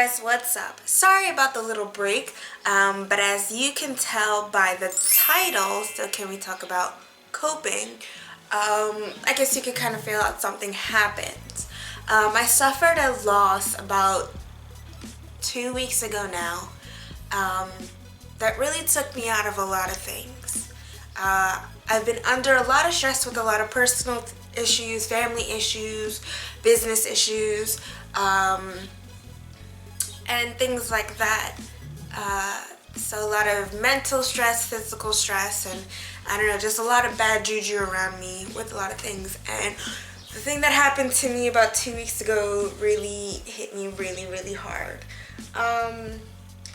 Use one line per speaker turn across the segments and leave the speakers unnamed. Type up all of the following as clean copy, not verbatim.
guys, what's up? Sorry about the little break, but as you can tell by the title, so can we talk about coping? I guess you could kind of feel out something happened. I suffered a loss about 2 weeks ago now that really took me out of a lot of things. I've been under a lot of stress with a lot of personal issues, family issues, business issues, and things like that. So a lot of mental stress, physical stress, and I don't know, just a lot of bad juju around me with a lot of things. And the thing that happened to me about 2 weeks ago really hit me really hard.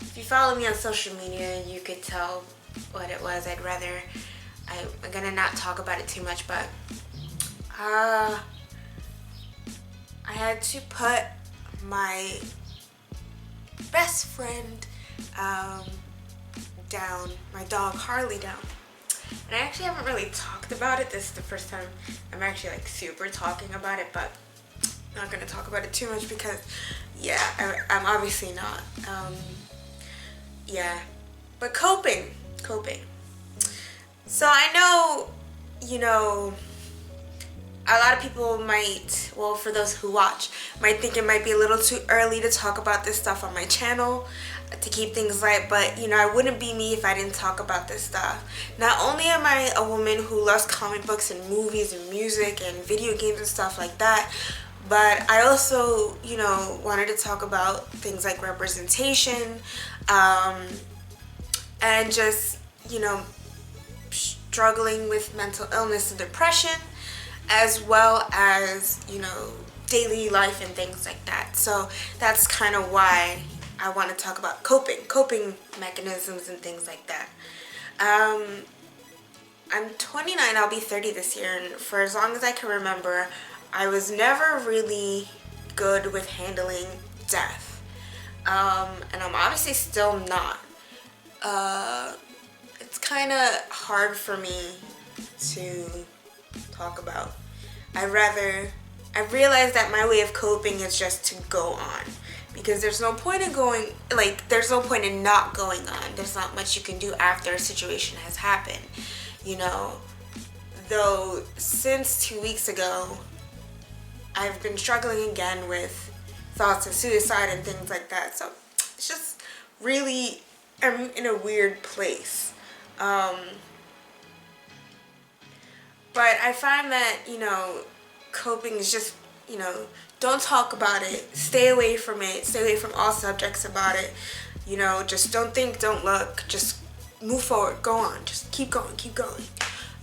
If you follow me on social media, you could tell what it was. I'm gonna not talk about it too much, but I had to put my best friend down, my dog Harley down. And I actually haven't really talked about it. This is the first time I'm actually like super talking about it, but I'm not gonna talk about it too much because yeah, I'm obviously not. Yeah, but coping. So I know, a lot of people might, well, for those who watch, might think it might be a little too early to talk about this stuff on my channel, to keep things light, but I wouldn't be me if I didn't talk about this stuff. Not only am I a woman who loves comic books and movies and music and video games and stuff like that, but I also, wanted to talk about things like representation, and just, struggling with mental illness and depression, as well as, daily life and things like that. So that's kind of why I want to talk about coping mechanisms and things like that. I'm 29, I'll be 30 this year, and for as long as I can remember, I was never really good with handling death. And I'm obviously still not. It's kind of hard for me to talk about. I realized that my way of coping is just to go on, because there's no point in not going on. There's not much you can do after a situation has happened, though since 2 weeks ago I've been struggling again with thoughts of suicide and things like that. So it's just really, I'm in a weird place. But I find that, coping is just, don't talk about it. Stay away from it. Stay away from all subjects about it. Just don't think, don't look. Just move forward. Go on. Just keep going.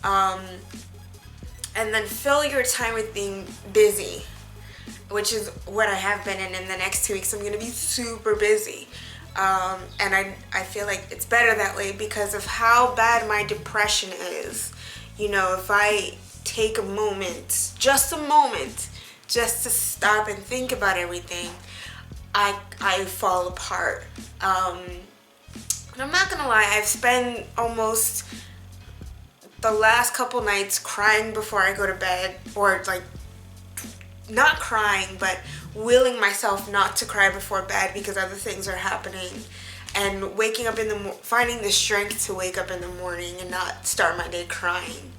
And then fill your time with being busy, which is what I have been in the next 2 weeks. I'm going to be super busy. And I feel like it's better that way because of how bad my depression is. If I take a moment, just to stop and think about everything, I fall apart. And I'm not gonna lie, I've spent almost the last couple nights crying before I go to bed, or like not crying, but willing myself not to cry before bed because other things are happening, and waking up finding the strength to wake up in the morning and not start my day crying.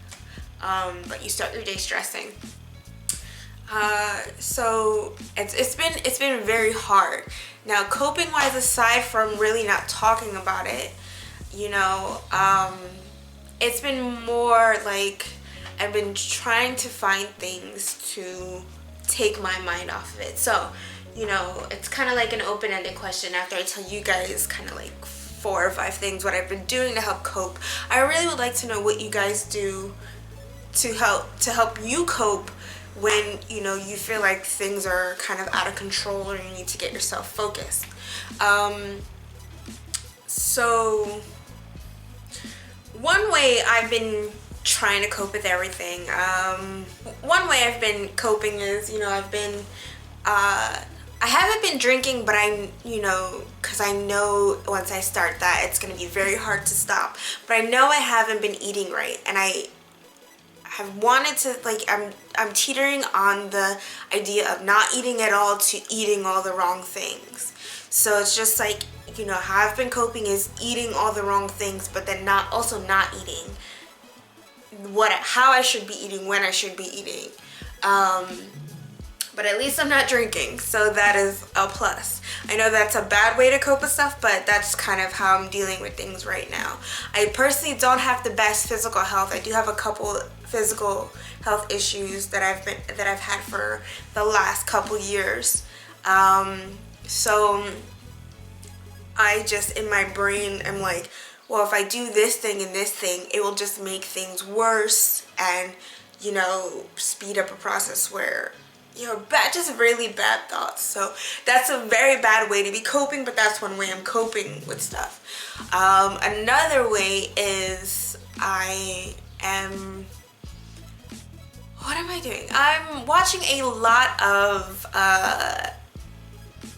But you start your day stressing. So it's been very hard. Now, coping wise, aside from really not talking about it, it's been more like I've been trying to find things to take my mind off of it. So, it's kind of like an open-ended question. After I tell you guys kind of like 4 or 5 things what I've been doing to help cope, I really would like to know what you guys do to help you cope when you feel like things are kind of out of control or you need to get yourself focused. So one way I've been trying to cope with everything, one way I've been coping is, I haven't been drinking, but because I know once I start that, it's going to be very hard to stop. But I know I haven't been eating right, and I have wanted to, like, I'm teetering on the idea of not eating at all to eating all the wrong things. So it's just like, you know, how I've been coping is eating all the wrong things, but then not eating how I should be eating, when I should be eating. But at least I'm not drinking, so that is a plus. I know that's a bad way to cope with stuff, but that's kind of how I'm dealing with things right now. I personally don't have the best physical health. I do have a couple physical health issues that I've had for the last couple years. So I just, in my brain, I'm like, well, if I do this thing and this thing, it will just make things worse and, you know, speed up a process where, you know, just really bad thoughts. So that's a very bad way to be coping, but that's one way I'm coping with stuff. Another way is what am I doing? I'm watching a lot of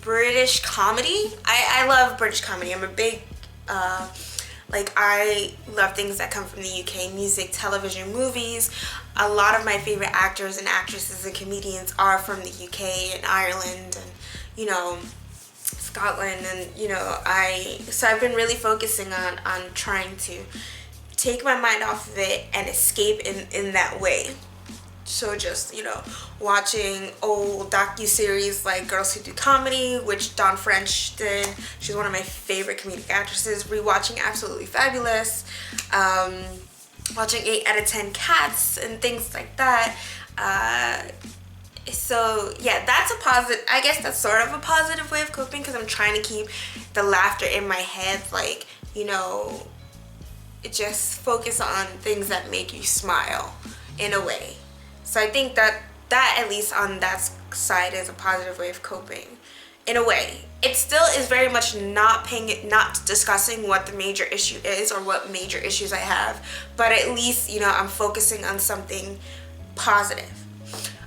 British comedy. I love British comedy. I'm a big, I love things that come from the UK, music, television, movies. A lot of my favorite actors and actresses and comedians are from the UK and Ireland and, you know, Scotland. And, you know, so I've been really focusing on trying to take my mind off of it and escape in that way. So just, you know, watching old docu-series like Girls Who Do Comedy, which Dawn French did. She's one of my favorite comedic actresses. Rewatching Absolutely Fabulous. Watching 8 out of 10 Cats and things like that. So yeah, that's a positive. I guess that's sort of a positive way of coping, because I'm trying to keep the laughter in my head. Like, you know, just focus on things that make you smile in a way. So I think that at least on that side is a positive way of coping. In a way, it still is very much not discussing what the major issue is or what major issues I have, but at least, you know, I'm focusing on something positive.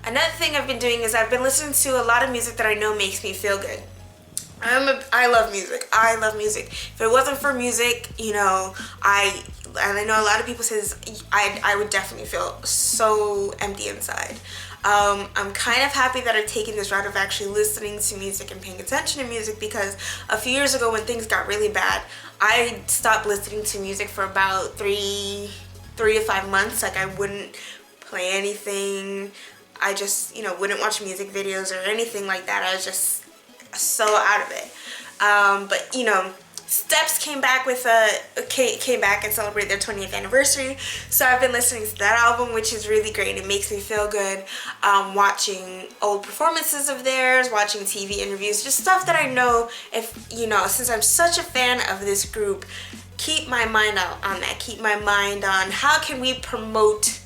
Another thing I've been doing is I've been listening to a lot of music that I know makes me feel good. I love music. I love music. If it wasn't for music, you know, and I know a lot of people says I would definitely feel so empty inside. I'm kind of happy that I've taken this route of actually listening to music and paying attention to music, because a few years ago when things got really bad, I stopped listening to music for about 3 to 5 months. Like, I wouldn't play anything. I just, you know, wouldn't watch music videos or anything like that. I was just so out of it. But, you know, Steps came back and celebrated their 20th anniversary, so I've been listening to that album, which is really great. It makes me feel good. Watching old performances of theirs, watching TV interviews, just stuff that I know, if, you know, since I'm such a fan of this group, keep my mind out on that. Keep my mind on how can we promote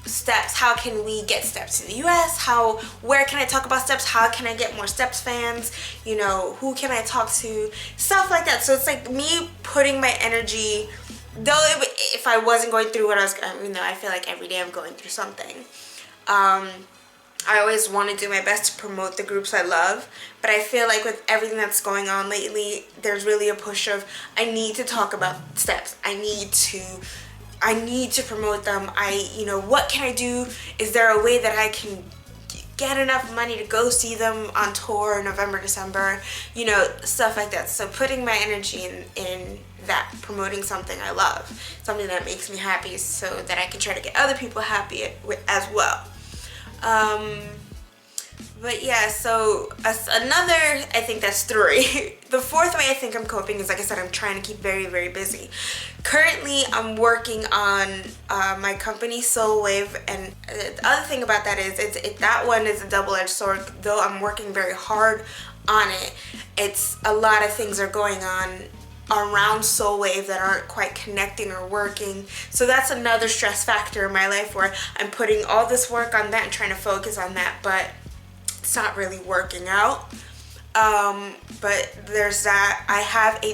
Steps? How can we get Steps to the US? Where can I talk about Steps? How can I get more Steps fans? You know, who can I talk to? Stuff like that. So it's like me putting my energy, though if I wasn't going through what I was, you know, I feel like every day I'm going through something. I always want to do my best to promote the groups I love, but I feel like with everything that's going on lately, there's really a push of, I need to talk about Steps. I need to promote them. You know, what can I do? Is there a way that I can get enough money to go see them on tour in November, December? You know, stuff like that. So putting my energy in that, promoting something I love, something that makes me happy, so that I can try to get other people happy as well. But yeah, so another, I think that's 3. The 4th way I think I'm coping is, like I said, I'm trying to keep very, very busy. Currently, I'm working on my company, Soul Wave, and the other thing about that is that one is a double-edged sword. Though I'm working very hard on it, it's a lot of things are going on around Soul Wave that aren't quite connecting or working. So that's another stress factor in my life, where I'm putting all this work on that and trying to focus on that, but it's not really working out. But there's that. I have a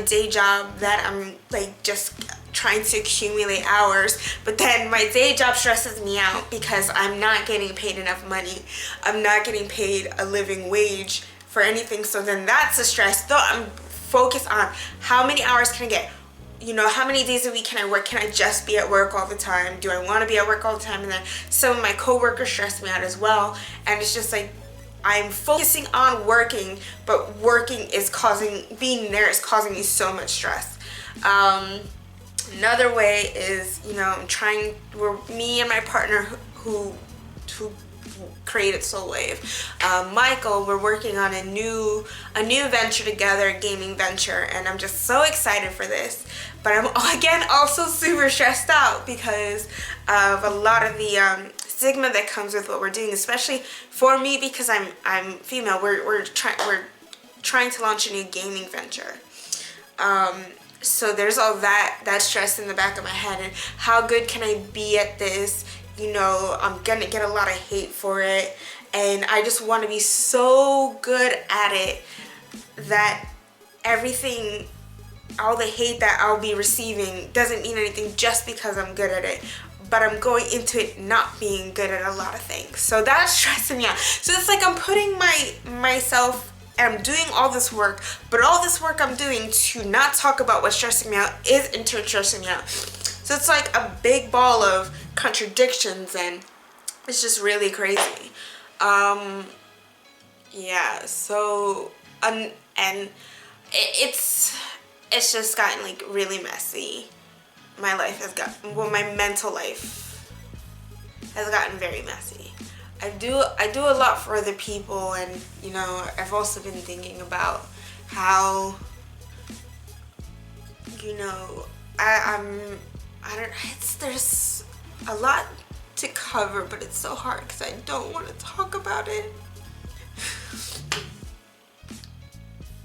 day job that I'm like just trying to accumulate hours, but then my day job stresses me out because I'm not getting paid enough money. I'm not getting paid a living wage for anything, so then that's a stress. Though I'm focused on how many hours can I get, you know, how many days a week can I work? Can I just be at work all the time? Do I want to be at work all the time? And then some of my coworkers stress me out as well. And it's just like, I'm focusing on working, but being there is causing me so much stress. Another way is, you know, me and my partner who created Soul Wave, Michael, we're working on a new venture together, a gaming venture, and I'm just so excited for this. But I'm again also super stressed out because of a lot of the stigma that comes with what we're doing, especially for me because I'm female. We're trying to launch a new gaming venture. So there's all that stress in the back of my head, and how good can I be at this? You know, I'm gonna get a lot of hate for it, and I just want to be so good at it that all the hate that I'll be receiving doesn't mean anything just because I'm good at it. But I'm going into it not being good at a lot of things. So that's stressing me out. So it's like I'm putting myself, and I'm doing all this work, but all this work I'm doing to not talk about what's stressing me out is in turn stressing me out. So it's like a big ball of contradictions, and it's just really crazy. Yeah, so and it's just gotten like really messy. My mental life has gotten very messy. I do a lot for other people, and you know, I've also been thinking about how, you know, there's a lot to cover, but it's so hard because I don't want to talk about it.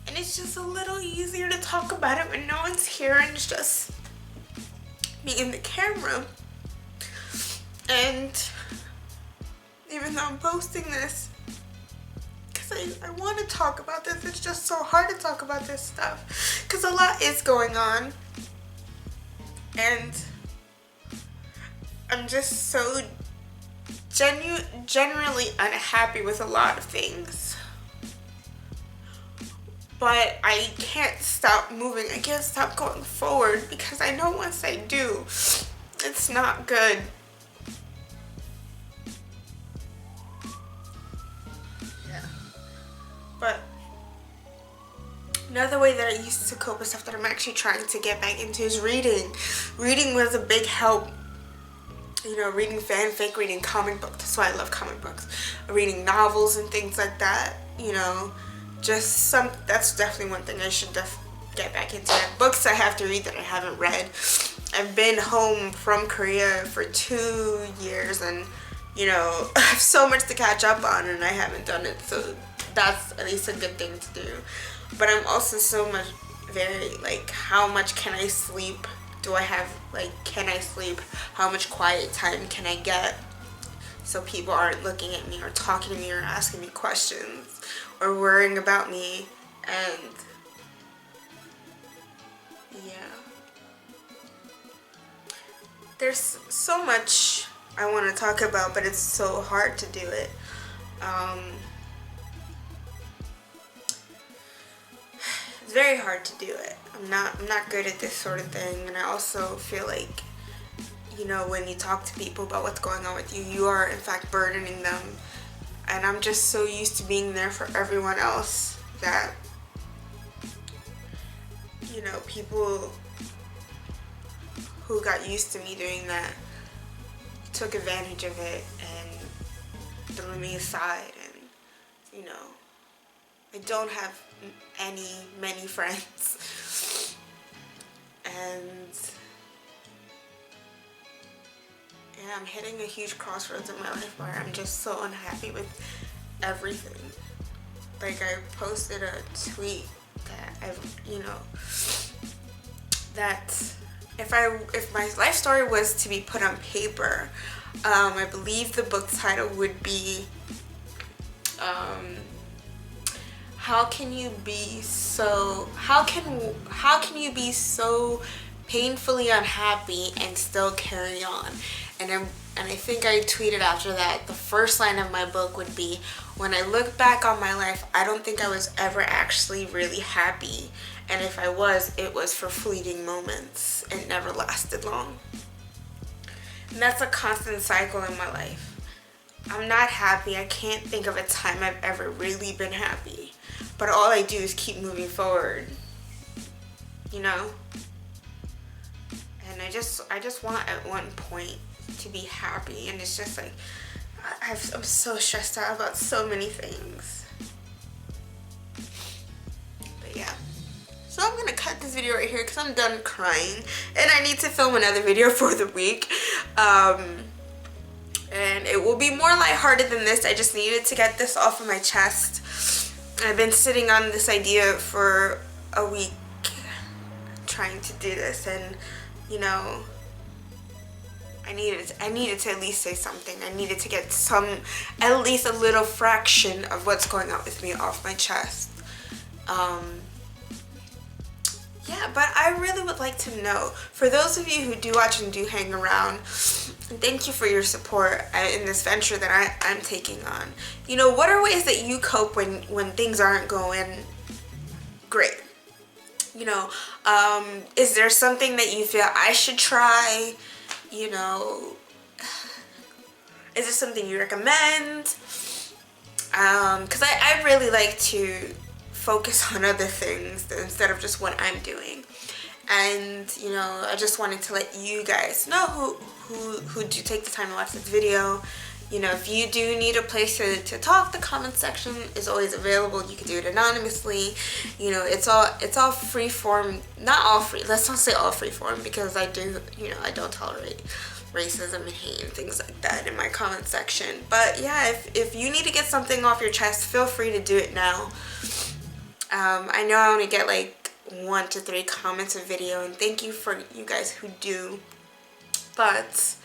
And it's just a little easier to talk about it when no one's here and it's just me in the camera. And even though I'm posting this because I want to talk about this, it's just so hard to talk about this stuff because a lot is going on, and I'm just so generally unhappy with a lot of things. But I can't stop moving. I can't stop going forward because I know once I do, it's not good. Yeah. But another way that I used to cope with stuff that I'm actually trying to get back into is reading. Reading was a big help. You know, reading fanfic, reading comic books. That's why I love comic books. Reading novels and things like that. You know, that's definitely one thing I should get back into. Books I have to read that I haven't read. I've been home from Korea for 2 years, and you know, I have so much to catch up on, and I haven't done it. So that's at least a good thing to do. But I'm also so much like, how much can I sleep? Do I have, like, can I sleep? How much quiet time can I get so people aren't looking at me or talking to me or asking me questions or worrying about me? And yeah, there's so much I want to talk about, but it's so hard to do it. It's very hard to do it. I'm not good at this sort of thing, and I also feel like, you know, when you talk to people about what's going on with you, you are in fact burdening them. And I'm just so used to being there for everyone else that, you know, people who got used to me doing that took advantage of it and threw me aside. And, you know, I don't have many friends, and yeah, I'm hitting a huge crossroads in my life where I'm just so unhappy with everything. Like, I posted a tweet that that if my life story was to be put on paper, I believe the book title would be how can you be so painfully unhappy and still carry on? And I think I tweeted after that, the first line of my book would be, when I look back on my life, I don't think I was ever actually really happy. And if I was, it was for fleeting moments. It never lasted long. And that's a constant cycle in my life. I'm not happy. I can't think of a time I've ever really been happy. But all I do is keep moving forward. You know? And I just want at one point to be happy. And it's just like, I'm so stressed out about so many things. But yeah. So I'm gonna cut this video right here because I'm done crying. And I need to film another video for the week. And it will be more lighthearted than this. I just needed to get this off of my chest. I've been sitting on this idea for a week trying to do this, and you know, I needed to at least say something. I needed to get at least a little fraction of what's going on with me off my chest. Yeah, but I really would like to know, for those of you who do watch and do hang around, thank you for your support in this venture that I'm taking on. You know, what are ways that you cope when things aren't going great? You know, is there something that you feel I should try? You know, is there something you recommend? Because I really like to focus on other things instead of just what I'm doing. And you know, I just wanted to let you guys know who do take the time to watch this video. You know, if you do need a place to talk, the comment section is always available. You can do it anonymously. You know, it's all free form. Not all free. Let's not say all free form, because I don't tolerate racism and hate and things like that in my comment section. But yeah, if you need to get something off your chest, feel free to do it now. I know I only get like 1 to 3 comments a video, and thank you for you guys who do. But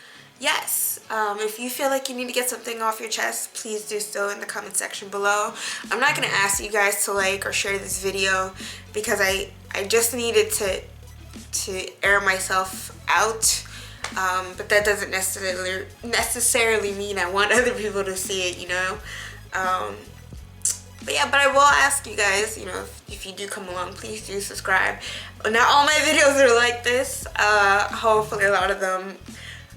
yes, if you feel like you need to get something off your chest, please do so in the comment section below. I'm not going to ask you guys to like or share this video because I just needed to air myself out. But that doesn't necessarily mean I want other people to see it, you know. But yeah, but I will ask you guys, you know, if you do come along, please do subscribe. Not all my videos are like this. Hopefully a lot of them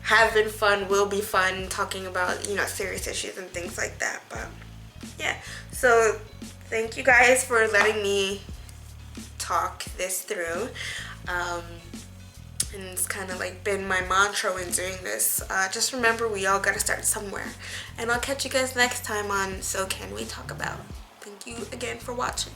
have been fun, will be fun, talking about, you know, serious issues and things like that. But yeah, so thank you guys for letting me talk this through. And it's kind of like been my mantra when doing this. Just remember, we all gotta start somewhere. And I'll catch you guys next time on So Can We Talk About. Thank you again for watching.